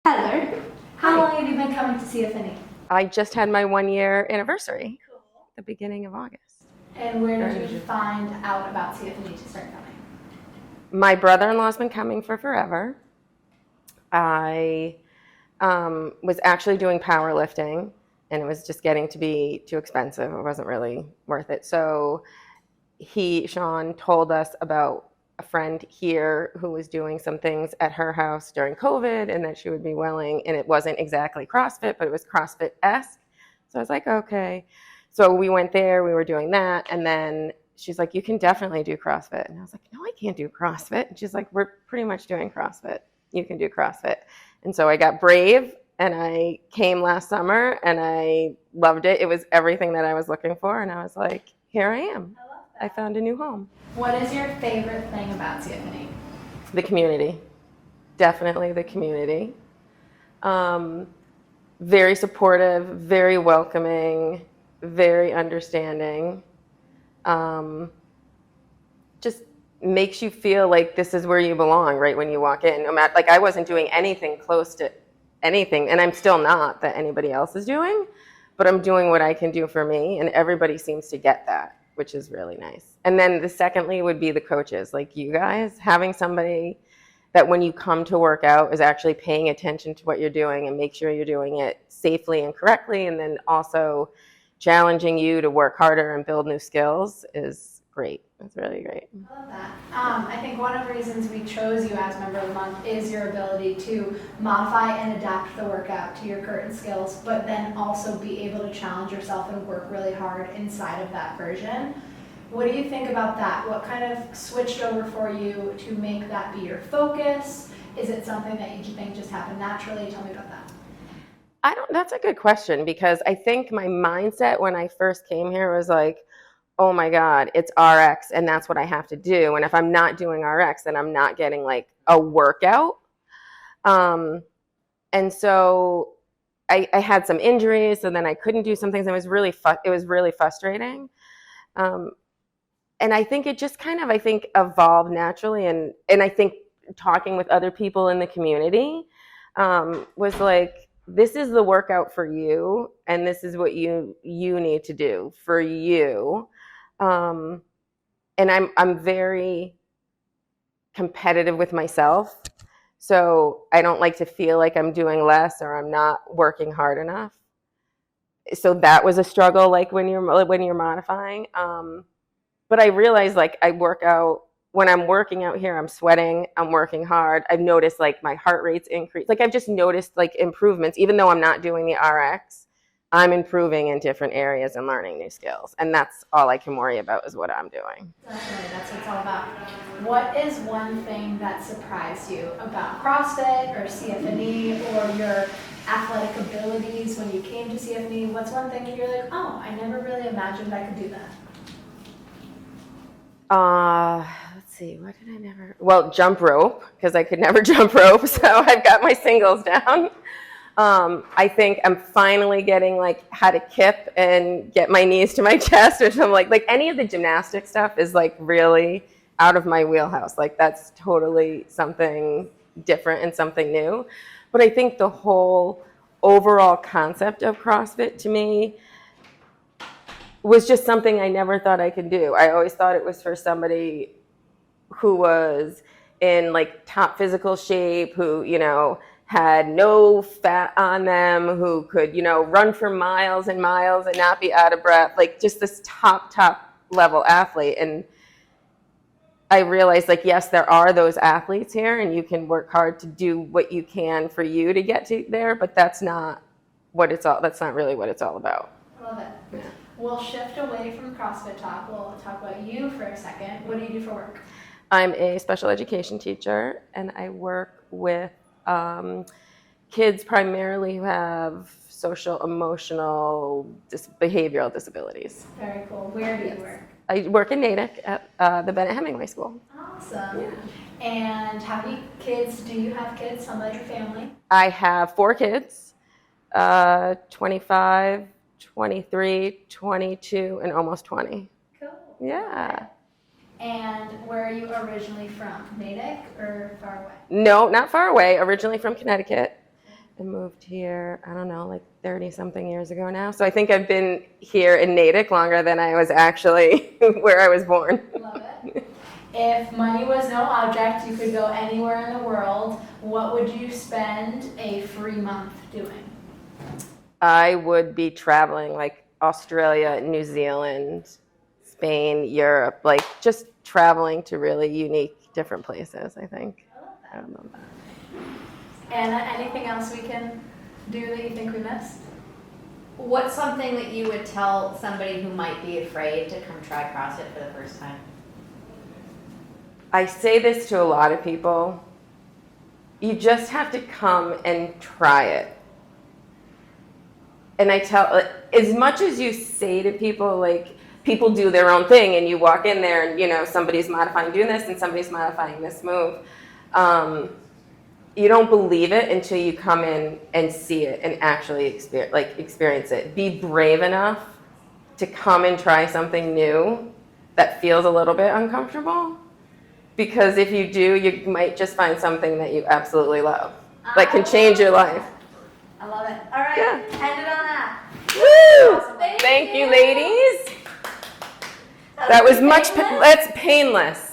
Heather, how long have you been coming to CFNE? I just had my 1-year anniversary. Cool. The beginning of August. And where did you find out about CFNE to start coming? My brother-in-law's been coming for forever. I was actually doing powerlifting, and it was just getting to be too expensive. It wasn't really worth it. So Sean told us about a friend here who was doing some things at her house during COVID, and that she would be willing, and it wasn't exactly CrossFit, but it was CrossFit-esque. So I was like, okay. So we went there, we were doing that, and then she's like, you can definitely do CrossFit. And I was like, no, I can't do CrossFit. And she's like, we're pretty much doing CrossFit. You can do CrossFit. And so I got brave, and I came last summer, and I loved it. It was everything that I was looking for, and I was like, here I am. I found a new home. What is your favorite thing about CFNE? The community. Definitely the community. Very supportive, very welcoming, very understanding. Just makes you feel like this is where you belong right when you walk in. No matter, like, I wasn't doing anything close to anything, and I'm still not, that anybody else is doing, but I'm doing what I can do for me, and everybody seems to get that, which is really nice. And then the secondly would be the coaches, like you guys, having somebody that when you come to work out is actually paying attention to what you're doing and make sure you're doing it safely and correctly, and then also challenging you to work harder and build new skills is great. It's really great. I love that. I think one of the reasons we chose you as Member of the Month is your ability to modify and adapt the workout to your current skills, but then also be able to challenge yourself and work really hard inside of that version. What do you think about that? What kind of switched over for you to make that be your focus? Is it something that you think just happened naturally? Tell me about that. That's a good question, because I think my mindset when I first came here was like, oh my God, it's RX and that's what I have to do. And if I'm not doing RX, then I'm not getting like a workout. And so I had some injuries, and then I couldn't do some things. It was really frustrating. And I think it just kind of, evolved naturally. And I think talking with other people in the community was like, this is the workout for you, and this is what you need to do for you. And I'm very competitive with myself, so I don't like to feel like I'm doing less or I'm not working hard enough. So that was a struggle, like when you're modifying. But I realized, like, when I'm working out here, I'm sweating, I'm working hard. I've noticed like my heart rate's increased. Like, I've just noticed like improvements, even though I'm not doing the RX. I'm improving in different areas and learning new skills. And that's all I can worry about, is what I'm doing. Definitely, that's what it's all about. What is one thing that surprised you about CrossFit or CFNE or your athletic abilities when you came to CFNE? What's one thing that you're like, oh, I never really imagined I could do that? Let's see, well, jump rope, because I could never jump rope, so I've got my singles down. I think I'm finally getting like how to kip and get my knees to my chest, or something like any of the gymnastic stuff is like really out of my wheelhouse. Like, that's totally something different and something new. But I think the whole overall concept of CrossFit to me was just something I never thought I could do. I always thought it was for somebody who was in like top physical shape, who, had no fat on them, who could, run for miles and miles and not be out of breath, like just this top level athlete. And I realized, like, yes, there are those athletes here, and you can work hard to do what you can for you to get to there, but that's not really what it's all about. I love it. Yeah. We'll shift away from CrossFit talk. We'll talk about you for a second. What do you do for work? I'm a special education teacher, and I work with kids primarily who have social, emotional, behavioral disabilities. Very cool. Where do you work? I work in Natick at the Bennett Hemingway School. Awesome. Yeah. And how many kids do you have? Kids? How about your family? I have 4 kids, 25, 23, 22, and almost 20. Cool. Yeah. And where are you originally from? Natick or far away? No, not far away. Originally from Connecticut. I moved here, I don't know, like 30 something years ago now. So I think I've been here in Natick longer than I was actually where I was born. Love it. If money was no object, you could go anywhere in the world, what would you spend a free month doing? I would be traveling like Australia, New Zealand, Spain, Europe, like just traveling to really unique, different places, I think. I love I that. don't know that. Anna, anything else we can do that you think we missed? What's something that you would tell somebody who might be afraid to come try CrossFit for the first time? I say this to a lot of people. You just have to come and try it. And I tell, as much as you say to people, like, people do their own thing and you walk in there and, you know, somebody's modifying doing this and somebody's modifying this move. You don't believe it until you come in and see it and actually experience it. Be brave enough to come and try something new that feels a little bit uncomfortable. Because if you do, you might just find something that you absolutely love. That can change your life. I love it. All right, Yeah. end it on that. Woo! Awesome. Thank you, ladies. That was much, that's painless.